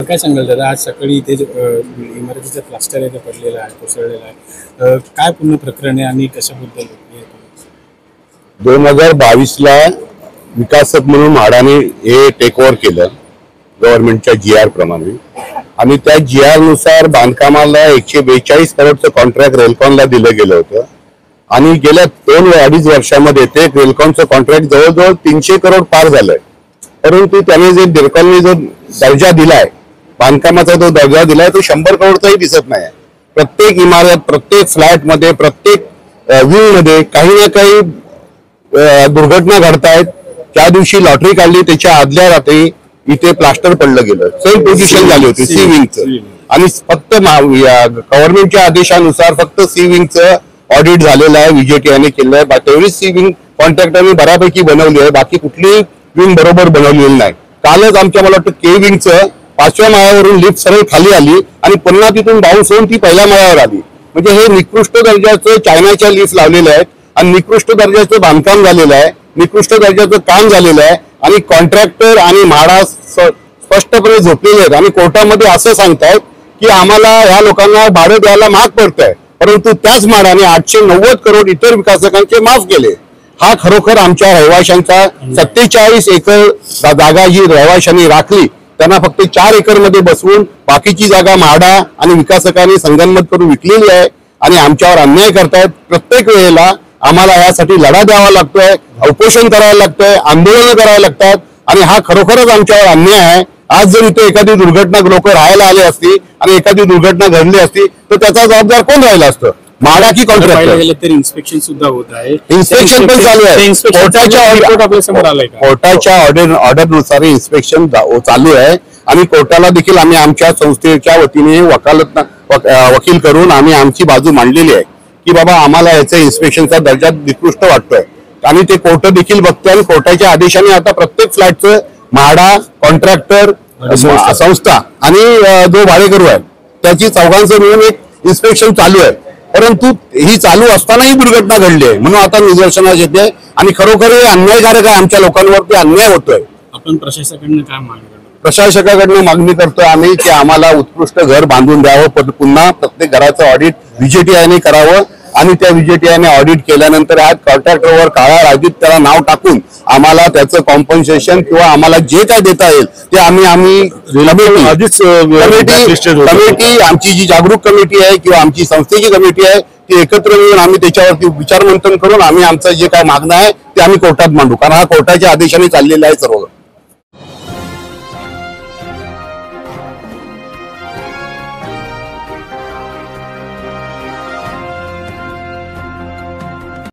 काय सांगाल दादा, आज सकाळी इथे इमारतीचं प्लास्टर आहे ते पडलेलं आहे, कोसळलेलं आहे, काय पूर्ण प्रकरण आहे आणि कशाबद्दल? 2022ला विकासक म्हणून म्हाडाने हे टेक ओव्हर केलं गव्हर्नमेंटच्या GR प्रमाणे, आणि त्या GR नुसार बांधकामाला 142 करोडचं कॉन्ट्रॅक्ट रेलकॉनला दिलं गेलं होतं. आणि गेल्या 2-2.5 वर्षामध्ये ते रेलकॉनचं कॉन्ट्रॅक्ट जवळजवळ 300 करोड पार झालंय. परंतु त्याने जे रेलकॉनने जो दर्जा दिलाय, बांधकामाचा जो दर्जा दिलाय, तो 100 करोडचाही दिसत नाही. प्रत्येक इमारत, प्रत्येक फ्लॅट मध्ये, प्रत्येक विंग मध्ये काही ना काही दुर्घटना घडतायत. त्या दिवशी लॉटरी काढली, त्याच्या आदल्या रात्री इथे प्लास्टर पडलं गेलं, सेम पोझिशन झाली होती सी विंगचं. आणि फक्त गव्हर्नमेंटच्या आदेशानुसार फक्त सी विंगचं ऑडिट झालेलं आहे, VJTI केलं आहे. तेवढीच सी विंग कॉन्ट्रॅक्टरने बऱ्यापैकी बनवली आहे, बाकी कुठलीही विंग बरोबर बनवलेली नाही. कालच आमच्या मला वाटतं के विंगचं 5व्या माळ्यावरून लिफ्ट सरळ खाली आली आणि पुन्हा तिथून बाउन्स होऊन ती पहिल्या माळ्यावर आली. म्हणजे हे निकृष्ट दर्जाचं चायनाच्या लिफ्ट लावलेले आहेत आणि निकृष्ट दर्जाचं बांधकाम झालेलं आहे, निकृष्ट दर्जाचं काम झालेलं आहे. आणि कॉन्ट्रॅक्टर आणि म्हाडा स्पष्टपणे झोपलेले आहेत आणि कोर्टामध्ये असं सांगतायत की आम्हाला ह्या लोकांना भाडं द्यायला महाग पडतंय, परंतु त्याच म्हाडाने 890 करोड इतर विकासकांचे माफ केले. हा खरोखर आमच्या रहिवाशांचा 47 एकर जागा जी रहिवाशांनी राखली, त्यांना फक्त 4 एकर मध्ये बसवून बाकीची जागा म्हाडा आणि विकासकांनी संगनमत करून विकलेली आहे आणि आमच्यावर अन्याय करतायत. प्रत्येक वेळेला आम्हाला यासाठी लढा द्यावा लागतोय, उपोषण करायला लागतंय, आंदोलन करायला लागतात आणि हा खरोखरच आमच्यावर अन्याय आहे. आज जर इथे एखादी दुर्घटना लोक राहायला आले असती आणि एखादी दुर्घटना घडली असती तर त्याचा जबाबदार कोण राहिला असतं? म्हाडा की कॉन्ट्रॅक्टर? तर इन्स्पेक्शन सुद्धा होत आहे, इन्स्पेक्शन पण चालू आहे. कोर्टाच्या ऑर्डरनुसार इन्स्पेक्शन चालू आहे आणि कोर्टाला देखील आम्ही आमच्या संस्थेच्या वतीने वकील करून आम्ही आमची बाजू मांडलेली आहे की बाबा आम्हाला याचा इन्स्पेक्शनचा दर्जा निकृष्ट वाटतोय. आणि ते कोर्ट देखील बघतोय आणि कोर्टाच्या आदेशाने आता प्रत्येक फ्लॅटचं म्हाडा, कॉन्ट्रॅक्टर, संस्था आणि जो भाडेकरू आहे त्याची चौघांचं मिळून एक इन्स्पेक्शन चालू आहे. परंतु ही चालू असतानाही दुर्घटना घडली आहे, म्हणून आता निदर्शनास येते आणि खरोखर हे अन्यायकारक आहे. आमच्या लोकांवरती अन्याय होतोय. आपण प्रशासकाकडनं काय मागणी करतो? प्रशासकाकडनं मागणी करतोय आम्ही की आम्हाला उत्कृष्ट घर बांधून द्यावं, पुन्हा प्रत्येक घराचं ऑडिट VJTI करावं आणि त्या VJTI ऑडिट केल्यानंतर आज कॉन्ट्रॅक्टरवर काळा राजीत त्याला नाव टाकून आम्हाला त्याचं कॉम्पन्सेशन किंवा आम्हाला जे काय देता येईल ते आम्ही कमिटी आमची जी जागरूक कमिटी आहे किंवा आमची संस्थेची कमिटी आहे ती एकत्र मिळून आम्ही त्याच्यावरती विचारमंथन करून आम्ही आमचं जे काय मागणं आहे ते आम्ही कोर्टात मांडू, कारण हा कोर्टाच्या आदेशाने चाललेला आहे सर्व.